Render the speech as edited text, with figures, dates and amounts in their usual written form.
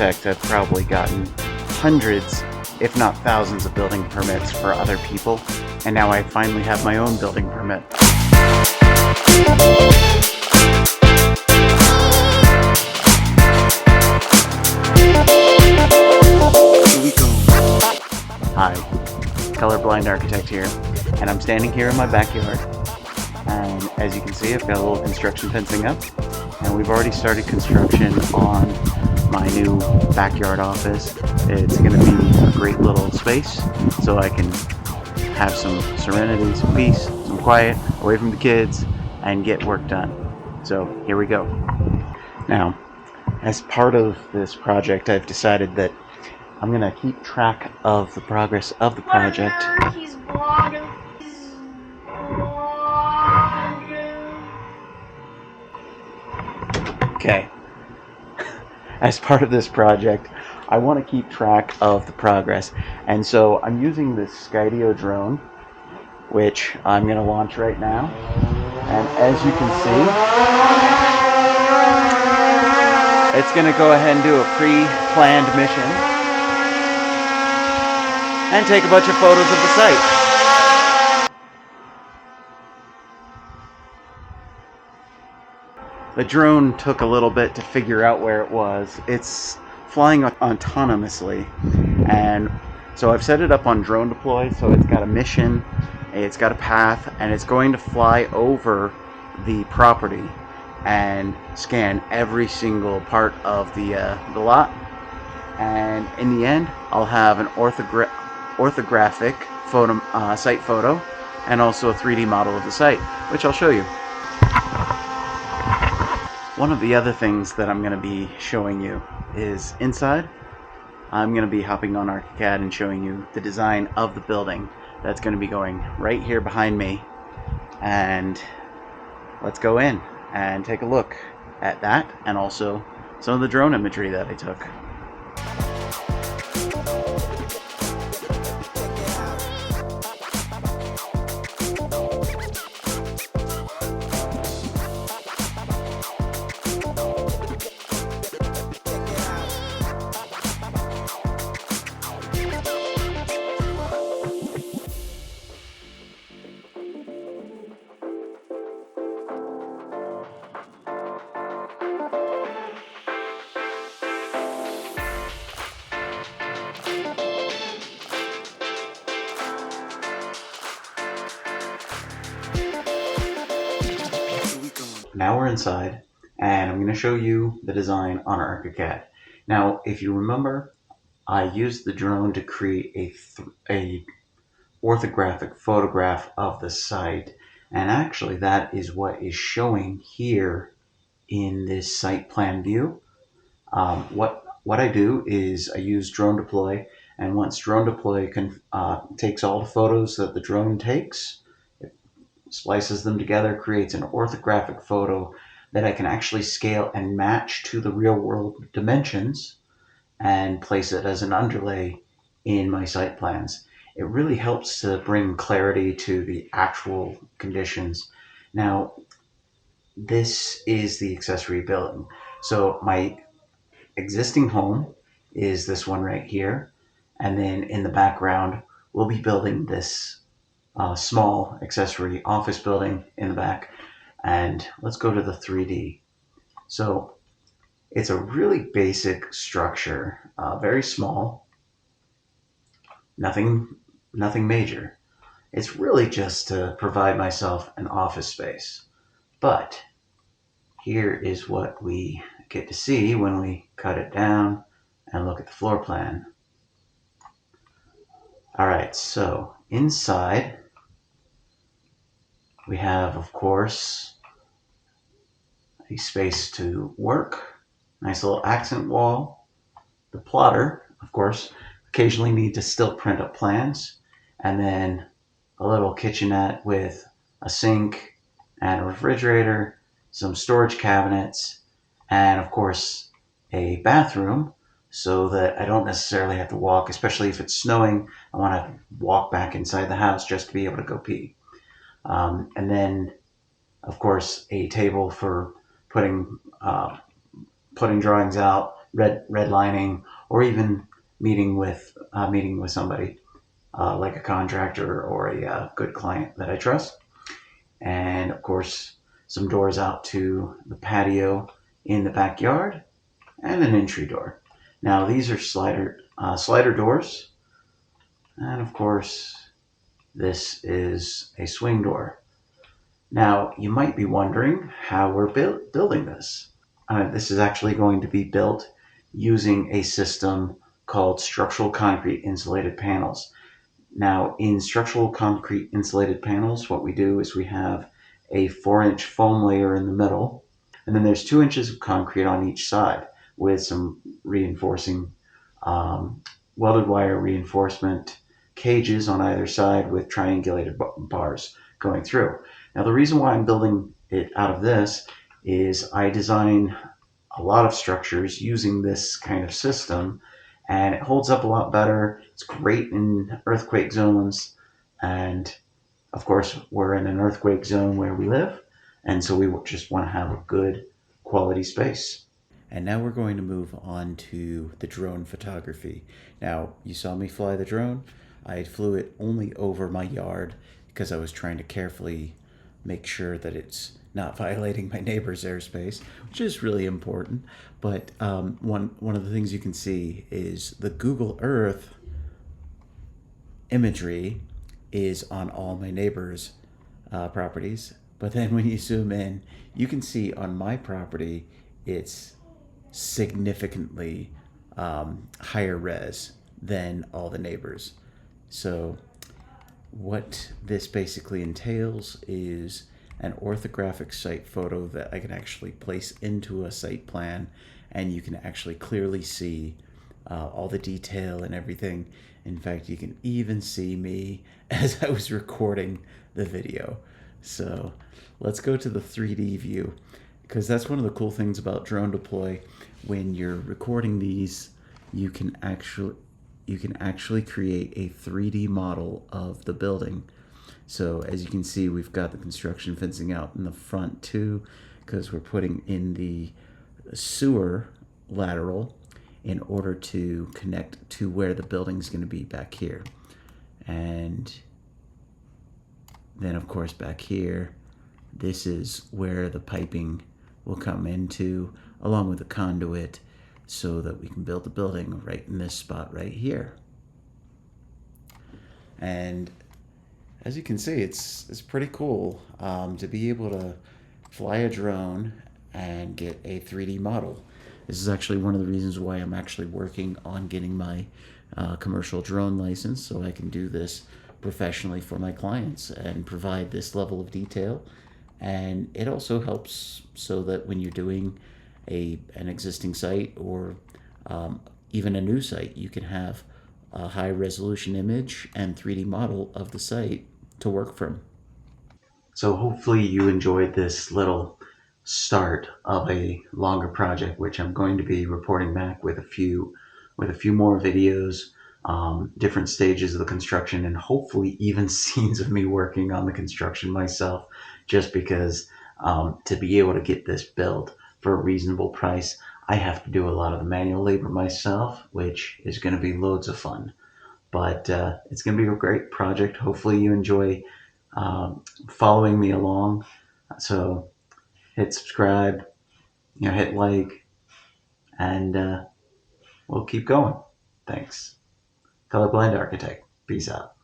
architect, I've probably gotten hundreds, if not thousands, of building permits for other people, and now I finally have my own building permit. Hi, Colorblind Architect here, and I'm standing here in my backyard, and as you can see, I've got a little construction fencing up, and we've already started construction on my new backyard office. It's going to be a great little space, so I can have some serenity, some peace, some quiet, away from the kids, and get work done. So here we go. Now, as part of this project, I've decided that I'm going to keep track of the progress of the project. Okay. As part of this project, I want to keep track of the progress. And so I'm using this Skydio drone, which I'm going to launch right now. And as you can see, it's going to go ahead and do a pre-planned mission and take a bunch of photos of the site. The drone took a little bit to figure out where it was. It's flying autonomously, and so I've set it up on drone deploy, so it's got a mission, it's got a path, and it's going to fly over the property and scan every single part of the lot, and in the end I'll have an orthographic photo, site photo, and also a 3D model of the site, which I'll show you. One of the other things that I'm going to be showing you is inside. I'm going to be hopping on ArchiCAD and showing you the design of the building that's going to be going right here behind me, and let's go in and take a look at that and also some of the drone imagery that I took. Now we're inside, and I'm going to show you the design on ArchiCAD. Now, if you remember, I used the drone to create a orthographic photograph of the site, and actually that is what is showing here in this site plan view. What I do is I use drone deploy, and once drone deploy takes all the photos that the drone takes, splices them together, creates an orthographic photo that I can actually scale and match to the real world dimensions and place it as an underlay in my site plans. It really helps to bring clarity to the actual conditions. Now, this is the accessory building. So my existing home is this one right here, and then in the background we'll be building this small accessory office building in the back. And let's go to the 3D. So it's a really basic structure, very small, nothing major. It's really just to provide myself an office space. But here is what we get to see when we cut it down and look at the floor plan. All right, so inside we have, of course, a space to work, nice little accent wall, the plotter, of course, occasionally need to still print up plans, and then a little kitchenette with a sink and a refrigerator, some storage cabinets, and of course a bathroom, so that I don't necessarily have to walk, especially if it's snowing. I want to walk back inside the house just to be able to go pee. And then, of course, a table for putting drawings out, redlining, or even meeting with somebody like a contractor or a good client that I trust. And of course, some doors out to the patio in the backyard, and an entry door. Now these are slider doors, and of course this is a swing door. Now you might be wondering how we're building this. This is actually going to be built using a system called structural concrete insulated panels. Now, in structural concrete insulated panels, what we do is we have a 4-inch foam layer in the middle, and then there's 2 inches of concrete on each side with some reinforcing welded wire reinforcement cages on either side with triangulated bars going through. Now, the reason why I'm building it out of this is I design a lot of structures using this kind of system, and it holds up a lot better. It's great in earthquake zones, and of course we're in an earthquake zone where we live, and so we just want to have a good quality space. And now we're going to move on to the drone photography. Now, you saw me fly the drone. I flew it only over my yard because I was trying to carefully make sure that it's not violating my neighbor's airspace, which is really important. But one of the things you can see is the Google Earth imagery is on all my neighbors' properties. But then when you zoom in, you can see on my property, it's significantly higher res than all the neighbors. So what this basically entails is an orthographic site photo that I can actually place into a site plan, and you can actually clearly see all the detail and everything. In fact, you can even see me as I was recording the video. So let's go to the 3D view, because that's one of the cool things about Drone Deploy. When you're recording these, you can actually create a 3D model of the building. So as you can see, we've got the construction fencing out in the front too, because we're putting in the sewer lateral in order to connect to where the building's going to be back here. And then of course back here, this is where the piping will come into, along with the conduit, so that we can build the building right in this spot right here. And as you can see, it's pretty cool to be able to fly a drone and get a 3D model. This is actually one of the reasons why I'm actually working on getting my commercial drone license, so I can do this professionally for my clients and provide this level of detail. And it also helps so that when you're doing an existing site or even a new site, you can have a high resolution image and 3D model of the site to work from. So hopefully you enjoyed this little start of a longer project, which I'm going to be reporting back with a few more videos, different stages of the construction, and hopefully even scenes of me working on the construction myself, just because to be able to get this built for a reasonable price, I have to do a lot of the manual labor myself, which is going to be loads of fun. But it's going to be a great project. Hopefully you enjoy following me along. So hit subscribe, hit like, and we'll keep going. Thanks. Colorblind Architect. Peace out.